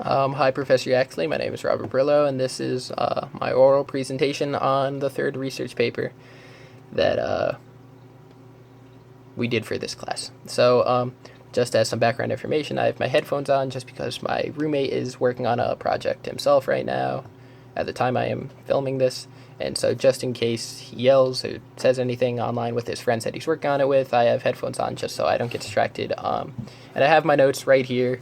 Hi, Professor Yaxley. My name is Robert Parillo, and this is my oral presentation on the third research paper that we did for this class. Just as some background information, I have my headphones on just because my roommate is working on a project himself right now at the time I am filming this. And so, just in case he yells or says anything online with his friends that he's working on it with, I have headphones on just so I don't get distracted. And I have my notes right here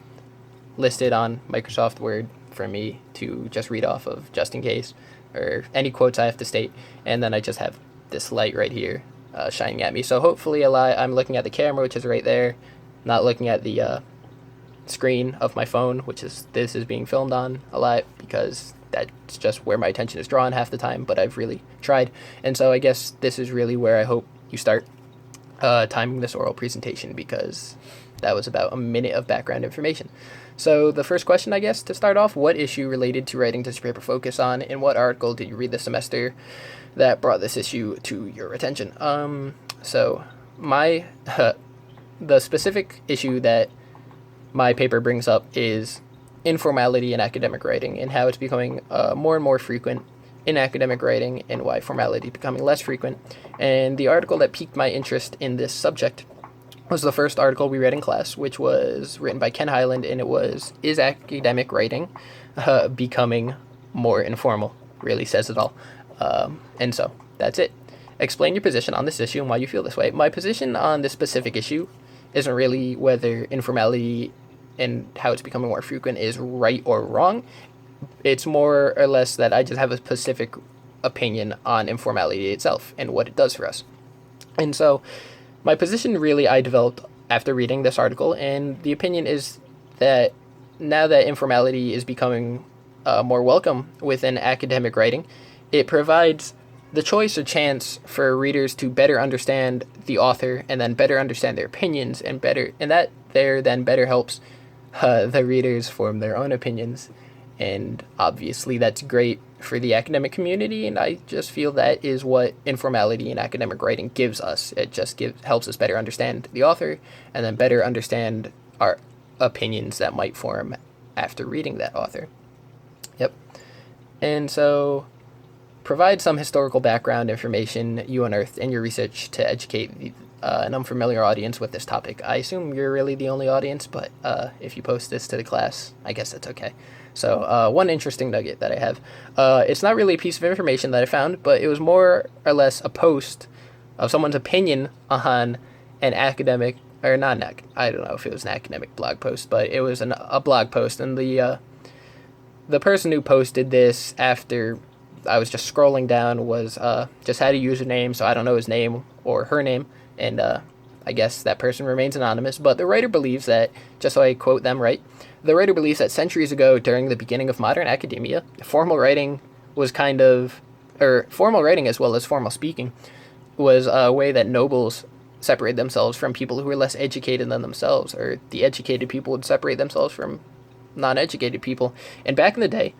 listed on Microsoft Word for me to just read off of just in case, or any quotes I have to state. And then I just have this light right here shining at me. So hopefully I'm looking at the camera, which is right there, not looking at the screen of my phone, this is being filmed on a lot, because that's just where my attention is drawn half the time, but I've really tried. And so I guess this is really where I hope you start timing this oral presentation, because that was about a minute of background information. So the first question, I guess, to start off, what issue related to writing does your paper focus on, and what article did you read this semester that brought this issue to your attention? So my the specific issue that my paper brings up is informality in academic writing, and how it's becoming more and more frequent in academic writing, and why formality is becoming less frequent. And the article that piqued my interest in this subject was the first article we read in class, which was written by Ken Highland, and it was, "Is academic writing becoming more informal?" Really says it all. And so that's it. Explain your position on this issue and why you feel this way. My position on this specific issue isn't really whether informality and how it's becoming more frequent is right or wrong. It's more or less that I just have a specific opinion on informality itself and what it does for us. And so my position really I developed after reading this article, and the opinion is that now that informality is becoming more welcome within academic writing, it provides the choice or chance for readers to better understand the author, and then better understand their opinions, and that then better helps the readers form their own opinions. And obviously that's great for the academic community, and I just feel that is what informality in academic writing gives us. It just helps us better understand the author, and then better understand our opinions that might form after reading that author. Yep. And so provide some historical background information you unearthed in your research to educate an unfamiliar audience with this topic. I assume you're really the only audience, but if you post this to the class, I guess that's okay. So one interesting nugget that I have, it's not really a piece of information that I found, but it was more or less a post of someone's opinion on an academic, or not I don't know if it was an academic blog post, but it was a blog post, and the person who posted this after I was just scrolling down was just had a username, so I don't know his name or her name, and I guess that person remains anonymous. But the writer believes that, just so I quote them right, the writer believes that centuries ago, during the beginning of modern academia, formal writing as well as formal speaking was a way that nobles separate themselves from people who were less educated than themselves, or the educated people would separate themselves from non-educated people. And back in the day,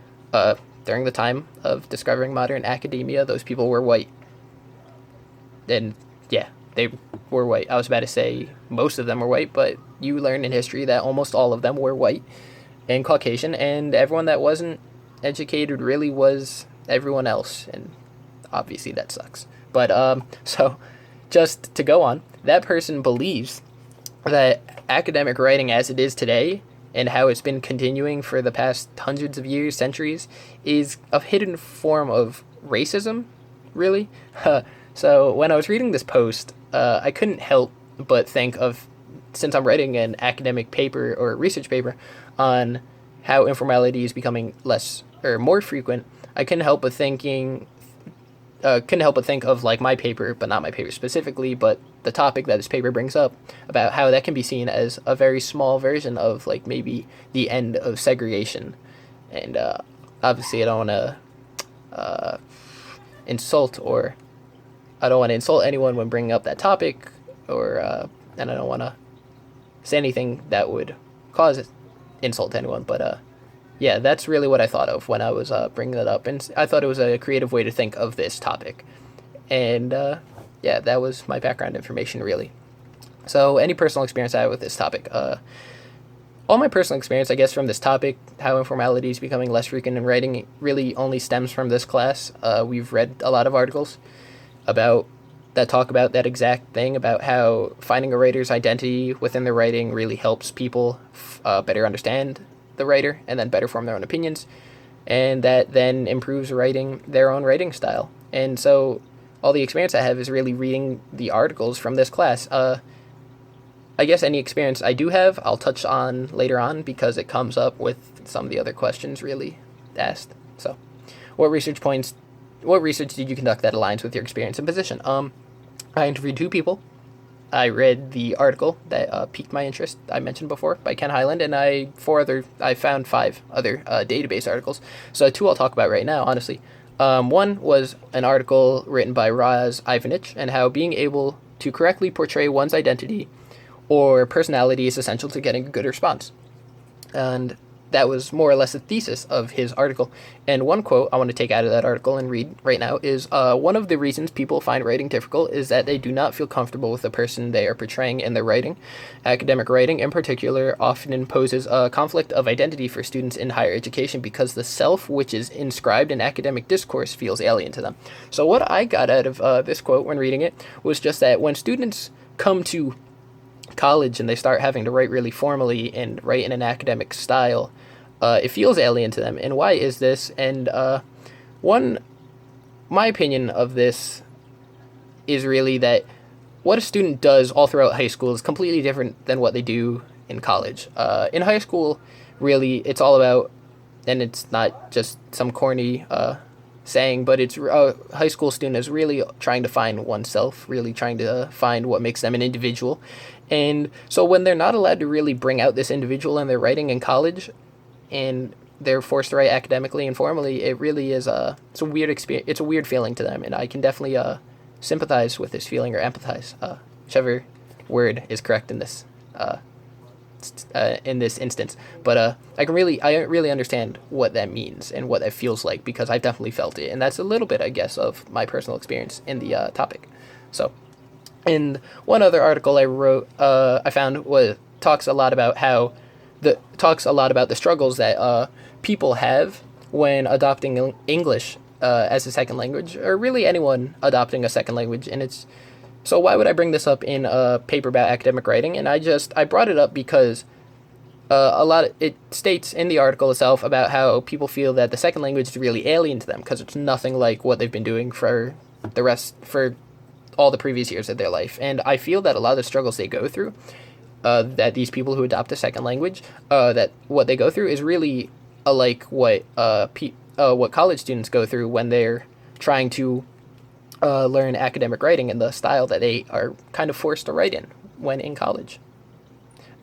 during the time of discovering modern academia, those people were white. And yeah, they were white. I was about to say most of them were white, but you learn in history that almost all of them were white and Caucasian, and everyone that wasn't educated really was everyone else, and obviously that sucks. But so just to go on, that person believes that academic writing as it is today, and how it's been continuing for the past hundreds of years, centuries, is a hidden form of racism, really. So when I was reading this post, I couldn't help but think of, since I'm writing an academic paper or research paper on how informality is becoming less or more frequent, I couldn't help but think of like my paper, but not my paper specifically, but the topic that this paper brings up, about how that can be seen as a very small version of like maybe the end of segregation. And obviously I don't want to insult anyone when bringing up that topic, or and I don't want to say anything that would cause insult to anyone, but yeah, that's really what I thought of when I was bringing that up, and I thought it was a creative way to think of this topic. And yeah, that was my background information, really. So any personal experience I have with this topic, all my personal experience, I guess, from this topic, how informality is becoming less frequent in writing, really only stems from this class. We've read a lot of articles about that talk about that exact thing, about how finding a writer's identity within the writing really helps people better understand the writer and then better form their own opinions, and that then improves writing their own writing style. And so all the experience I have is really reading the articles from this class. I guess any experience I do have, I'll touch on later on because it comes up with some of the other questions really asked. So, what research points, what research did you conduct that aligns with your experience and position? I interviewed two people. I read the article that piqued my interest I mentioned before by Ken Highland, and I found 5 other database articles. So 2 I'll talk about right now, honestly. One was an article written by Raz Ivanich, and how being able to correctly portray one's identity or personality is essential to getting a good response. And that was more or less the thesis of his article. And one quote I want to take out of that article and read right now is, one of the reasons people find writing difficult is that they do not feel comfortable with the person they are portraying in their writing. Academic writing, in particular, often imposes a conflict of identity for students in higher education because the self which is inscribed in academic discourse feels alien to them. So what I got out of this quote when reading it was just that when students come to college and they start having to write really formally and write in an academic style, it feels alien to them. And why is this? And my opinion of this is really that what a student does all throughout high school is completely different than what they do in college. In high school, really, it's all about, and it's not just some corny saying, but it's a high school student is really trying to find oneself, really trying to find what makes them an individual. And so when they're not allowed to really bring out this individual in their writing in college, and they're forced to write academically and formally, it really is it's a weird experience. It's a weird feeling to them, and I can definitely sympathize with this feeling, or empathize, whichever word is correct in this instance. But I really understand what that means and what that feels like, because I've definitely felt it, and that's a little bit, I guess, of my personal experience in the topic. So, in one other article I wrote, I found talks a lot about the struggles that people have when adopting English as a second language, or really anyone adopting a second language. And so why would I bring this up in a paper about academic writing? And I brought it up because it states in the article itself about how people feel that the second language is really alien to them because it's nothing like what they've been doing for all the previous years of their life. And I feel that a lot of the struggles they go through, that these people who adopt a second language, that what they go through is really like what college students go through when they're trying to learn academic writing in the style that they are kind of forced to write in when in college.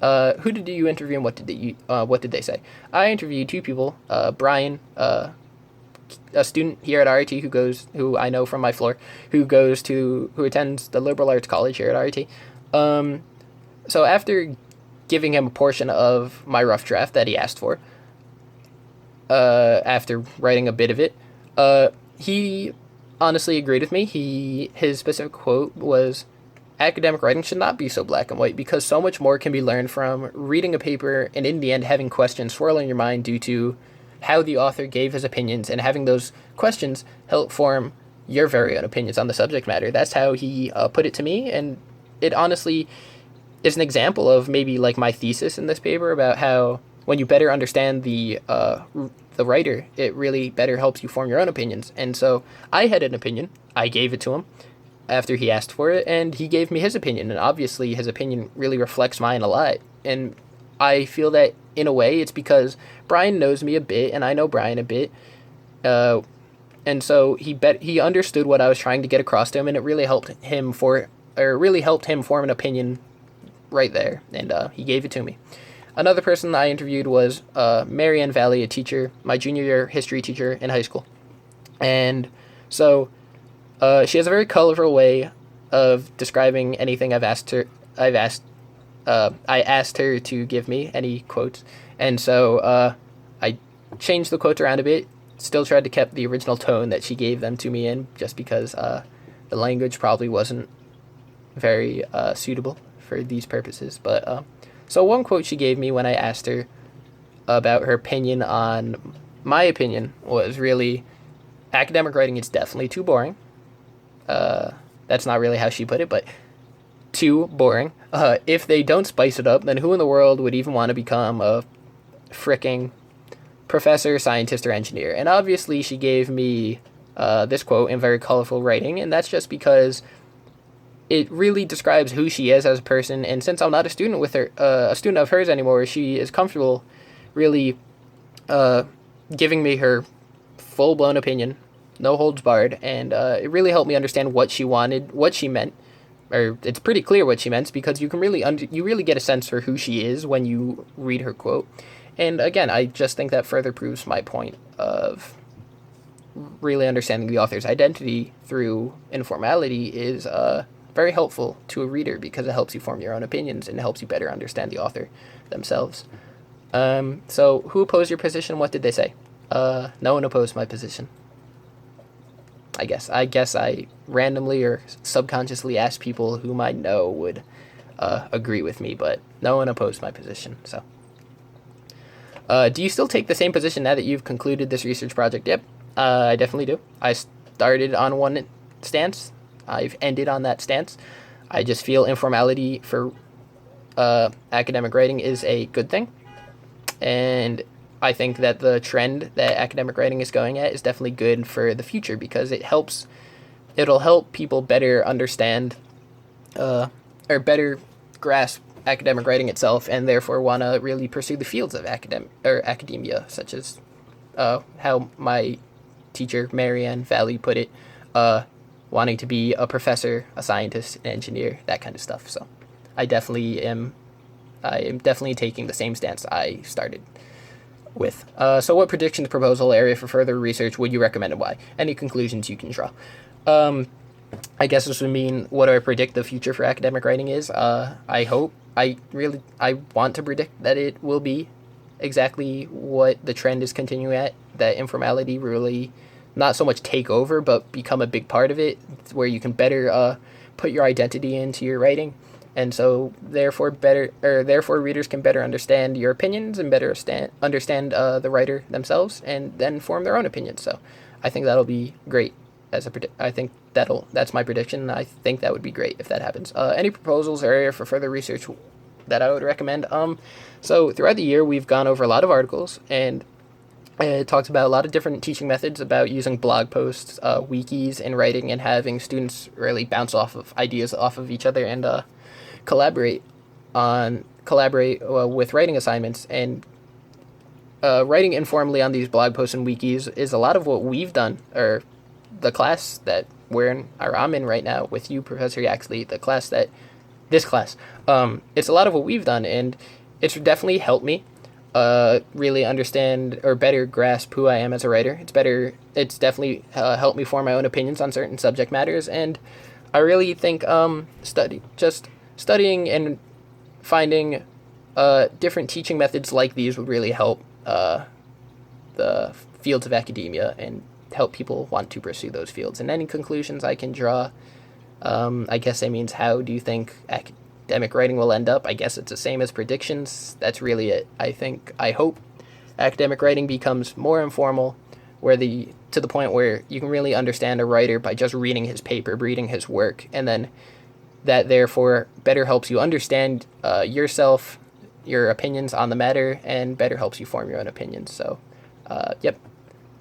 Who did you interview, and what did they say? I interviewed 2 people. Brian, a student here at RIT who I know from my floor, who attends the liberal arts college here at RIT. So after giving him a portion of my rough draft that he asked for, after writing a bit of it, he honestly agreed with me. His specific quote was, "Academic writing should not be so black and white because so much more can be learned from reading a paper and in the end having questions swirl in your mind due to how the author gave his opinions, and having those questions help form your very own opinions on the subject matter." That's how he put it to me, and it honestly is an example of maybe like my thesis in this paper about how when you better understand the writer, it really better helps you form your own opinions. And so I had an opinion. I gave it to him after he asked for it, and he gave me his opinion, and obviously his opinion really reflects mine a lot. And I feel that in a way it's because Brian knows me a bit and I know Brian a bit, and so he understood what I was trying to get across to him, and it really helped him form an opinion right there, and he gave it to me. Another person I interviewed was Marianne Valley, a teacher, my junior year history teacher in high school. And so she has a very colorful way of describing anything I asked her to give me any quotes. And so I changed the quotes around a bit, still tried to keep the original tone that she gave them to me in, just because the language probably wasn't very suitable for these purposes. But So one quote she gave me when I asked her about her opinion on my opinion was really, academic writing is definitely too boring. That's not really how she put it, but too boring. If they don't spice it up, then who in the world would even want to become a fricking professor, scientist, or engineer? And obviously, she gave me this quote in very colorful writing, and that's just because it really describes who she is as a person. And since I'm not a student with her, a student of hers anymore, she is comfortable, really giving me her full blown opinion, no holds barred, and it really helped me understand what she wanted, what she meant. Or it's pretty clear what she meant because you can really you really get a sense for who she is when you read her quote. And again, I just think that further proves my point of really understanding the author's identity through informality is very helpful to a reader because it helps you form your own opinions and helps you better understand the author themselves. So who opposed your position? What did they say? No one opposed my position. I guess I randomly or subconsciously asked people whom I know would agree with me, but no one opposed my position. So, do you still take the same position now that you've concluded this research project? Yep, I definitely do. I started on one stance. I've ended on that stance. I just feel informality for academic writing is a good thing, and I think that the trend that academic writing is going at is definitely good for the future because it'll help people better understand or better grasp academic writing itself and therefore want to really pursue the fields of academia, such as how my teacher Marianne Valley put it, wanting to be a professor, a scientist, an engineer, that kind of stuff. So I am definitely taking the same stance I started with. So what predictions, proposal, area for further research would you recommend and why? Any conclusions you can draw? I guess this would mean what do I predict the future for academic writing is. I want to predict that it will be exactly what the trend is continuing at, that informality really not so much take over, but become a big part of it, where you can better put your identity into your writing. And so, therefore, readers can better understand your opinions and better understand the writer themselves, and then form their own opinions. So, I think that'll be great. I think that's my prediction. I think that would be great if that happens. Any proposals or area for further research that I would recommend? So throughout the year, we've gone over a lot of articles, and it talks about a lot of different teaching methods about using blog posts, wikis in writing, and having students really bounce off of ideas off of each other and collaborate with writing assignments. And writing informally on these blog posts and wikis is a lot of what we've done, or the class that I'm in right now with you, Professor Yaxley, this class. It's a lot of what we've done, and it's definitely helped me really understand or better grasp who I am as a writer. It's definitely helped me form my own opinions on certain subject matters, and I really think studying and finding different teaching methods like these would really help the fields of academia and help people want to pursue those fields. And any conclusions I can draw, I guess that means how do you think academic writing will end up? I guess it's the same as predictions. That's really it. I hope academic writing becomes more informal, to the point where you can really understand a writer by just reading his paper, reading his work, and then that therefore better helps you understand yourself, your opinions on the matter, and better helps you form your own opinions. So, yep,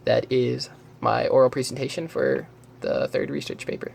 that is my oral presentation for the third research paper.